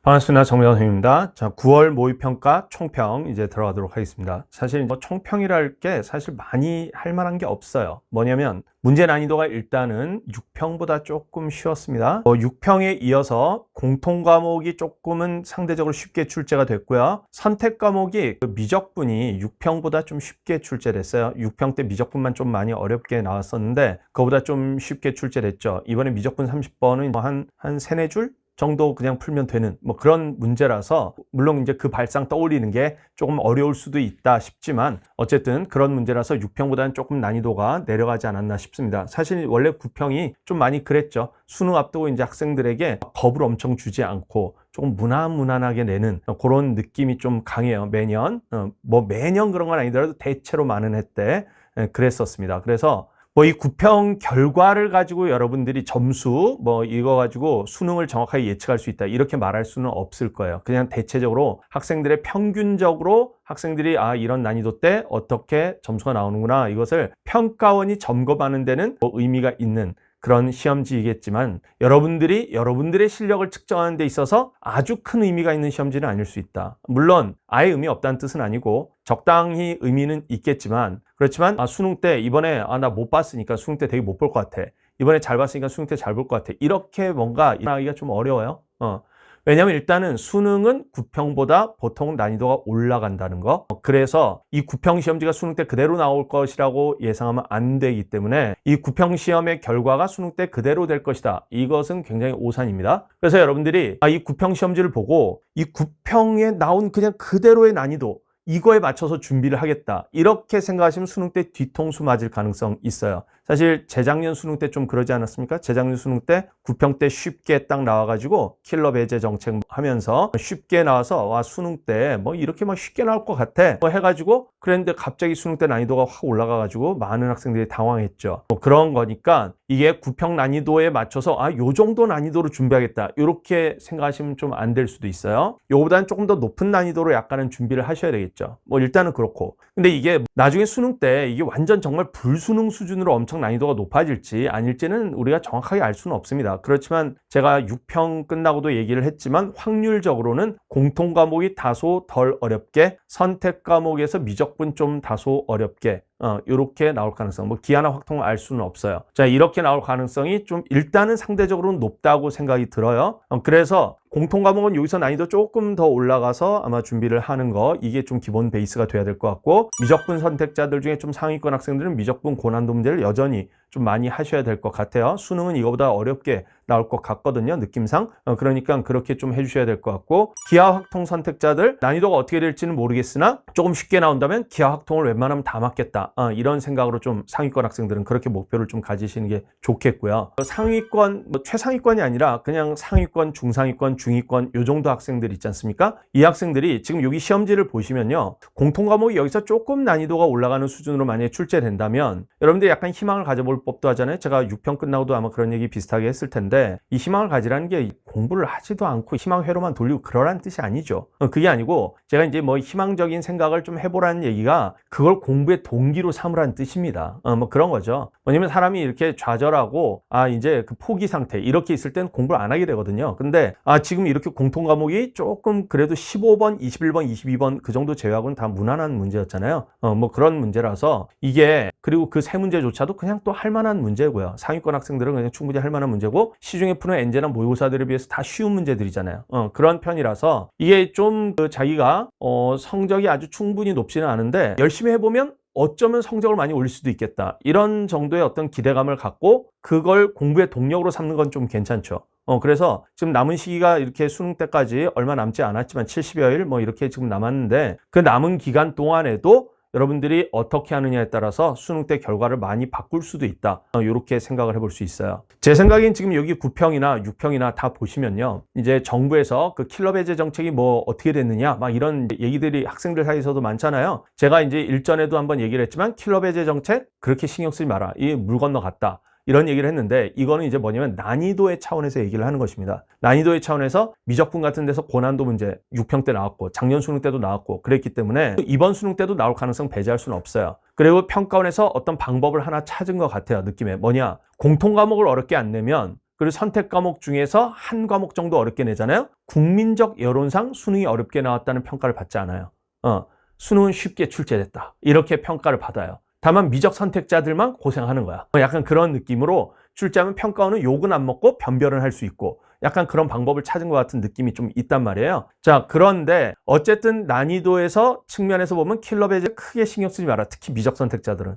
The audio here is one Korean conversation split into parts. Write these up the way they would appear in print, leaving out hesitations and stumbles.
반갑습니다. 정명 선생님입니다. 자, 9월 모의평가 총평 이제 들어가도록 하겠습니다. 사실 뭐 총평이랄 게 사실 많이 할 만한 게 없어요. 뭐냐면 문제 난이도가 일단은 6평보다 조금 쉬웠습니다. 6평에 이어서 공통 과목이 조금은 상대적으로 쉽게 출제가 됐고요. 선택 과목이 미적분이 6평보다 좀 쉽게 출제됐어요. 6평 때 미적분만 좀 많이 어렵게 나왔었는데 그거보다 좀 쉽게 출제됐죠. 이번에 미적분 30번은 한 3, 4줄 정도 그냥 풀면 되는 뭐 그런 문제라서, 물론 이제 그 발상 떠올리는 게 조금 어려울 수도 있다 싶지만 어쨌든 그런 문제라서 6평보다는 조금 난이도가 내려가지 않았나 싶습니다. 사실 원래 9평이 좀 많이 그랬죠. 수능 앞두고 이제 학생들에게 겁을 엄청 주지 않고 조금 무난무난하게 내는 그런 느낌이 좀 강해요. 매년 뭐 매년 그런 건 아니더라도 대체로 많은 해 때 그랬었습니다. 그래서 뭐 이 9평 결과를 가지고 여러분들이 점수 뭐 이거 가지고 수능을 정확하게 예측할 수 있다 이렇게 말할 수는 없을 거예요. 그냥 대체적으로 학생들의 평균적으로 학생들이 이런 난이도 때 어떻게 점수가 나오는구나, 이것을 평가원이 점검하는 데는 뭐 의미가 있는 그런 시험지이겠지만 여러분들이 여러분들의 실력을 측정하는 데 있어서 아주 큰 의미가 있는 시험지는 아닐 수 있다. 물론 아예 의미 없다는 뜻은 아니고 적당히 의미는 있겠지만, 그렇지만 수능 때 이번에 나 못 봤으니까 수능 때 되게 못 볼 것 같아, 이번에 잘 봤으니까 수능 때 잘 볼 것 같아, 이렇게 뭔가 하기가 좀 어려워요. 왜냐하면 일단은 수능은 9평보다 보통 난이도가 올라간다는 거. 그래서 이 9평 시험지가 수능 때 그대로 나올 것이라고 예상하면 안 되기 때문에 이 9평 시험의 결과가 수능 때 그대로 될 것이다, 이것은 굉장히 오산입니다. 그래서 여러분들이 이 9평 시험지를 보고 이 9평에 나온 그냥 그대로의 난이도, 이거에 맞춰서 준비를 하겠다 이렇게 생각하시면 수능 때 뒤통수 맞을 가능성 있어요. 사실 재작년 수능 때 좀 그러지 않았습니까? 재작년 수능 때 9평 때 쉽게 딱 나와가지고 킬러 배제 정책 하면서 쉽게 나와서 수능 때 뭐 이렇게 막 쉽게 나올 것 같아 뭐 해가지고 그랬는데 갑자기 수능 때 난이도가 확 올라가가지고 많은 학생들이 당황했죠. 뭐 그런 거니까 이게 9평 난이도에 맞춰서 요 정도 난이도로 준비하겠다 이렇게 생각하시면 좀 안 될 수도 있어요. 요거보다는 조금 더 높은 난이도로 약간은 준비를 하셔야 되겠죠. 뭐 일단은 그렇고, 근데 이게 나중에 수능 때 이게 완전 정말 불수능 수준으로 엄청 난이도가 높아질지 아닐지는 우리가 정확하게 알 수는 없습니다. 그렇지만 제가 6평 끝나고도 얘기를 했지만 확률적으로는 공통 과목이 다소 덜 어렵게, 선택 과목에서 미적분 좀 다소 어렵게 이렇게 나올 가능성, 뭐 기하나 확통을 알 수는 없어요. 자, 이렇게 나올 가능성이 좀 일단은 상대적으로 높다고 생각이 들어요. 그래서 공통 과목은 여기서 난이도 조금 더 올라가서 아마 준비를 하는 거, 이게 좀 기본 베이스가 돼야 될 것 같고, 미적분 선택자들 중에 좀 상위권 학생들은 미적분 고난도 문제를 여전히 좀 많이 하셔야 될 것 같아요. 수능은 이거보다 어렵게 나올 것 같거든요, 느낌상. 그러니까 그렇게 좀 해주셔야 될 것 같고, 기하학통 선택자들 난이도가 어떻게 될지는 모르겠으나 조금 쉽게 나온다면 기하학통을 웬만하면 다 맞겠다, 이런 생각으로 좀 상위권 학생들은 그렇게 목표를 좀 가지시는 게 좋겠고요. 상위권, 뭐 최상위권이 아니라 그냥 상위권, 중상위권, 중위권 요 정도 학생들 있지 않습니까? 이 학생들이 지금 여기 시험지를 보시면요, 공통 과목이 여기서 조금 난이도가 올라가는 수준으로 만약에 출제된다면 여러분들 약간 희망을 가져볼 법도 하잖아요. 제가 6평 끝나고도 아마 그런 얘기 비슷하게 했을 텐데, 이 희망을 가지라는 게 공부를 하지도 않고 희망 회로만 돌리고 그러라는 뜻이 아니죠. 그게 아니고 제가 이제 뭐 희망적인 생각을 좀 해보라는 얘기가 그걸 공부의 동기로 삼으라는 뜻입니다. 뭐 그런 거죠. 왜냐면 사람이 이렇게 좌절하고 이제 그 포기 상태 이렇게 있을 땐 공부를 안 하게 되거든요. 근데 지금 이렇게 공통 과목이 조금 그래도 15번, 21번, 22번 그 정도 제외하고는 다 무난한 문제였잖아요. 뭐 그런 문제라서 이게, 그리고 그 세 문제조차도 그냥 또 할 만한 문제고요. 상위권 학생들은 그냥 충분히 할 만한 문제고, 시중에 푸는 엔제나 모의고사들에 비해서 다 쉬운 문제들이잖아요. 그런 편이라서 이게 좀 자기가 성적이 아주 충분히 높지는 않은데 열심히 해보면 어쩌면 성적을 많이 올릴 수도 있겠다, 이런 정도의 어떤 기대감을 갖고 그걸 공부의 동력으로 삼는 건 좀 괜찮죠. 그래서 지금 남은 시기가 이렇게 수능 때까지 얼마 남지 않았지만 70여일 뭐 이렇게 지금 남았는데, 그 남은 기간 동안에도 여러분들이 어떻게 하느냐에 따라서 수능 때 결과를 많이 바꿀 수도 있다, 이렇게 생각을 해볼 수 있어요. 제 생각엔 지금 여기 9평이나 6평이나 다 보시면요, 이제 정부에서 그 킬러 배제 정책이 뭐 어떻게 됐느냐 막 이런 얘기들이 학생들 사이에서도 많잖아요. 제가 이제 일전에도 한번 얘기를 했지만 킬러 배제 정책 그렇게 신경 쓰지 마라, 이 물 건너갔다, 이런 얘기를 했는데, 이거는 이제 뭐냐면 난이도의 차원에서 얘기를 하는 것입니다. 난이도의 차원에서 미적분 같은 데서 고난도 문제 6평 때 나왔고 작년 수능 때도 나왔고 그랬기 때문에 이번 수능 때도 나올 가능성 배제할 수는 없어요. 그리고 평가원에서 어떤 방법을 하나 찾은 것 같아요. 느낌에 뭐냐, 공통 과목을 어렵게 안 내면 그리고 선택 과목 중에서 한 과목 정도 어렵게 내잖아요. 국민적 여론상 수능이 어렵게 나왔다는 평가를 받지 않아요. 수능은 쉽게 출제됐다, 이렇게 평가를 받아요. 다만 미적 선택자들만 고생하는 거야. 약간 그런 느낌으로 출제하면 평가원은 욕은 안 먹고 변별은 할 수 있고, 약간 그런 방법을 찾은 것 같은 느낌이 좀 있단 말이에요. 자, 그런데 어쨌든 난이도에서 측면에서 보면 킬러 배제 크게 신경 쓰지 마라. 특히 미적 선택자들은.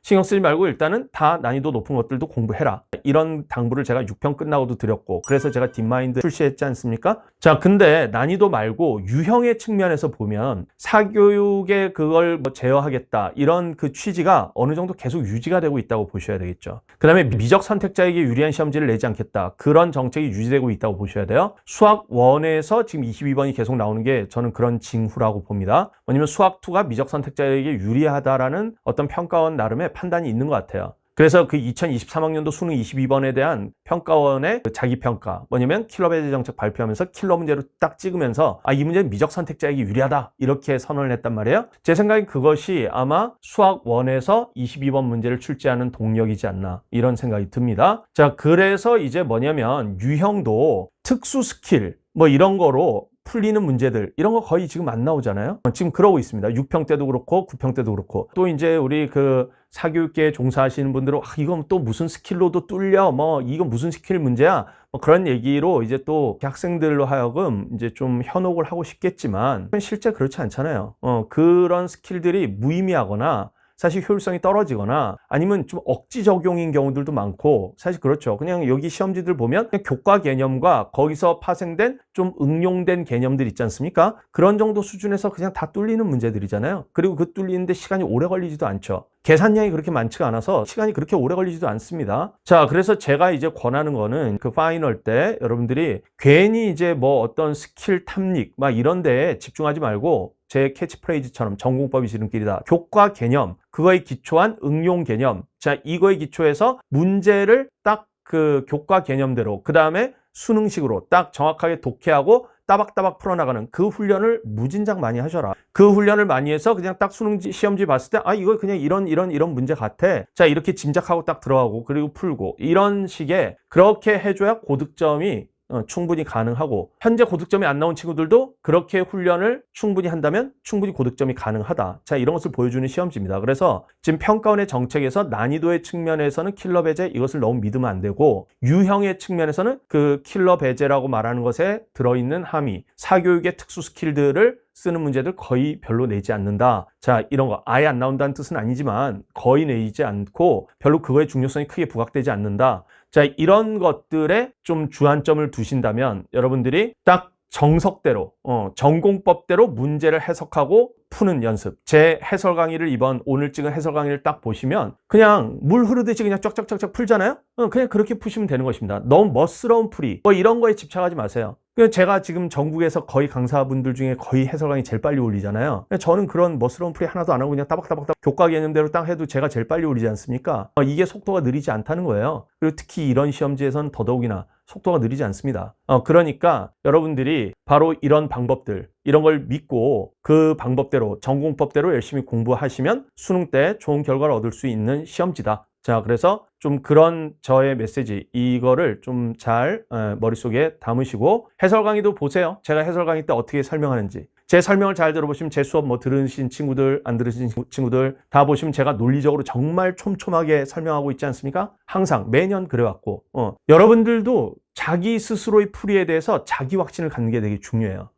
신경 쓰지 말고 일단은 다 난이도 높은 것들도 공부해라, 이런 당부를 제가 6평 끝나고도 드렸고, 그래서 제가 딥마인드 출시했지 않습니까? 자, 근데 난이도 말고 유형의 측면에서 보면 사교육에 그걸 뭐 제어하겠다, 이런 그 취지가 어느 정도 계속 유지가 되고 있다고 보셔야 되겠죠. 그 다음에 미적 선택자에게 유리한 시험지를 내지 않겠다, 그런 정책이 유지되고 있다고 보셔야 돼요. 수학 1에서 지금 22번이 계속 나오는 게 저는 그런 징후라고 봅니다. 뭐냐면 수학 2가 미적 선택자에게 유리하다라는 어떤 평가원 나름의 판단이 있는 것 같아요. 그래서 그 2023학년도 수능 22번에 대한 평가원의 그 자기평가, 뭐냐면 킬러 배제 정책 발표하면서 킬러 문제로 딱 찍으면서 이 문제는 미적 선택자에게 유리하다, 이렇게 선언을 했단 말이에요. 제 생각엔 그것이 아마 수학 1에서 22번 문제를 출제하는 동력이지 않나, 이런 생각이 듭니다. 자, 그래서 이제 뭐냐면 유형도 특수 스킬 뭐 이런 거로 풀리는 문제들, 이런 거 거의 지금 안 나오잖아요. 지금 그러고 있습니다. 6평 때도 그렇고 9평 때도 그렇고. 또 이제 우리 그 사교육계에 종사하시는 분들은 이건 또 무슨 스킬로도 뚫려, 뭐 이건 무슨 스킬 문제야, 뭐 그런 얘기로 이제 또 학생들로 하여금 이제 좀 현혹을 하고 싶겠지만 실제 그렇지 않잖아요. 그런 스킬들이 무의미하거나 사실 효율성이 떨어지거나 아니면 좀 억지 적용인 경우들도 많고, 사실 그렇죠. 그냥 여기 시험지들 보면 그냥 교과 개념과 거기서 파생된 좀 응용된 개념들 있지 않습니까? 그런 정도 수준에서 그냥 다 뚫리는 문제들이잖아요. 그리고 그 뚫리는데 시간이 오래 걸리지도 않죠. 계산량이 그렇게 많지가 않아서 시간이 그렇게 오래 걸리지도 않습니다. 자, 그래서 제가 이제 권하는 거는 그 파이널 때 여러분들이 괜히 이제 뭐 어떤 스킬 탐닉 막 이런 데에 집중하지 말고, 제 캐치프레이즈처럼 전공법이 지름길이다, 교과 개념, 그거에 기초한 응용 개념, 자, 이거에 기초해서 문제를 딱 그 교과 개념대로 그 다음에 수능식으로 딱 정확하게 독해하고 따박따박 풀어나가는 그 훈련을 무진장 많이 하셔라. 그 훈련을 많이 해서 그냥 딱 수능 시험지 봤을 때 이거 그냥 이런 문제 같아, 자, 이렇게 짐작하고 딱 들어가고 그리고 풀고, 이런 식의 그렇게 해줘야 고득점이 충분히 가능하고, 현재 고득점이 안 나온 친구들도 그렇게 훈련을 충분히 한다면 충분히 고득점이 가능하다. 자, 이런 것을 보여주는 시험지입니다. 그래서 지금 평가원의 정책에서 난이도의 측면에서는 킬러 배제, 이것을 너무 믿으면 안 되고, 유형의 측면에서는 그 킬러 배제라고 말하는 것에 들어있는 함의, 사교육의 특수 스킬들을 쓰는 문제들 거의 별로 내지 않는다. 자, 이런 거 아예 안 나온다는 뜻은 아니지만 거의 내지 않고 별로 그거의 중요성이 크게 부각되지 않는다. 자, 이런 것들에 좀 주안점을 두신다면 여러분들이 딱 정석대로 전공법대로 문제를 해석하고 푸는 연습, 제 해설 강의를 오늘 찍은 해설 강의를 딱 보시면 그냥 물 흐르듯이 그냥 쫙쫙쫙쫙 풀잖아요. 그냥 그렇게 푸시면 되는 것입니다. 너무 멋스러운 풀이 뭐 이런 거에 집착하지 마세요. 제가 지금 전국에서 거의 강사분들 중에 거의 해설 강의 제일 빨리 올리잖아요. 저는 그런 멋스러운 풀이 하나도 안 하고 그냥 따박따박 교과 개념대로 딱 해도 제가 제일 빨리 올리지 않습니까? 이게 속도가 느리지 않다는 거예요. 그리고 특히 이런 시험지에서는 더더욱이나 속도가 느리지 않습니다. 그러니까 여러분들이 바로 이런 방법들, 이런 걸 믿고 그 방법대로 전공법대로 열심히 공부하시면 수능 때 좋은 결과를 얻을 수 있는 시험지다. 자, 그래서 좀 그런 저의 메시지, 이거를 좀 잘 머릿속에 담으시고 해설 강의도 보세요. 제가 해설 강의 때 어떻게 설명하는지. 제 설명을 잘 들어보시면 제 수업 뭐 들으신 친구들, 안 들으신 친구들 다 보시면 제가 논리적으로 정말 촘촘하게 설명하고 있지 않습니까? 항상 매년 그래왔고, 여러분들도 자기 스스로의 풀이에 대해서 자기 확신을 갖는 게 되게 중요해요.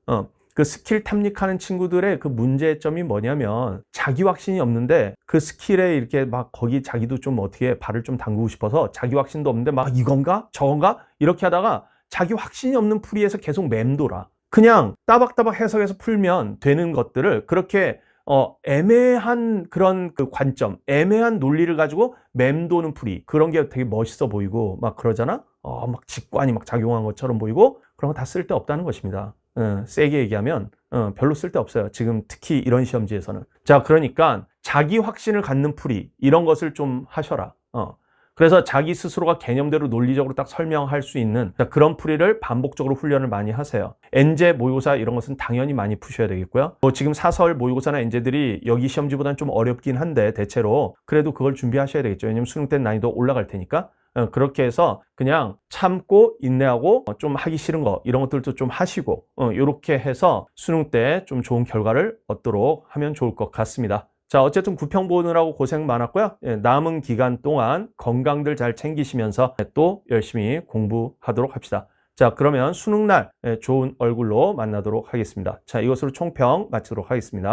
그 스킬 탐닉하는 친구들의 그 문제점이 뭐냐면 자기 확신이 없는데 그 스킬에 이렇게 막 거기 자기도 좀 어떻게 발을 좀 담그고 싶어서 자기 확신도 없는데 막 이건가 저건가 이렇게 하다가 자기 확신이 없는 풀이에서 계속 맴돌아. 그냥 따박따박 해석해서 풀면 되는 것들을 그렇게 애매한 그런 그 관점, 애매한 논리를 가지고 맴도는 풀이, 그런 게 되게 멋있어 보이고 막 그러잖아. 막 직관이 막 작용한 것처럼 보이고, 그런 거 다 쓸데없다는 것입니다. 세게 얘기하면 별로 쓸데없어요. 지금 특히 이런 시험지에서는. 자, 그러니까 자기 확신을 갖는 풀이, 이런 것을 좀 하셔라. 그래서 자기 스스로가 개념대로 논리적으로 딱 설명할 수 있는 그런 풀이를 반복적으로 훈련을 많이 하세요. 엔제, 모의고사 이런 것은 당연히 많이 푸셔야 되겠고요. 지금 사설, 모의고사나 엔제들이 여기 시험지보다는 좀 어렵긴 한데 대체로 그래도 그걸 준비하셔야 되겠죠. 왜냐면 수능 때 난이도 올라갈 테니까. 그렇게 해서 그냥 참고 인내하고 좀 하기 싫은 거 이런 것들도 좀 하시고 이렇게 해서 수능 때 좀 좋은 결과를 얻도록 하면 좋을 것 같습니다. 자, 어쨌든 구평 보느라고 고생 많았고요. 남은 기간 동안 건강들 잘 챙기시면서 또 열심히 공부하도록 합시다. 자, 그러면 수능날 좋은 얼굴로 만나도록 하겠습니다. 자, 이것으로 총평 마치도록 하겠습니다.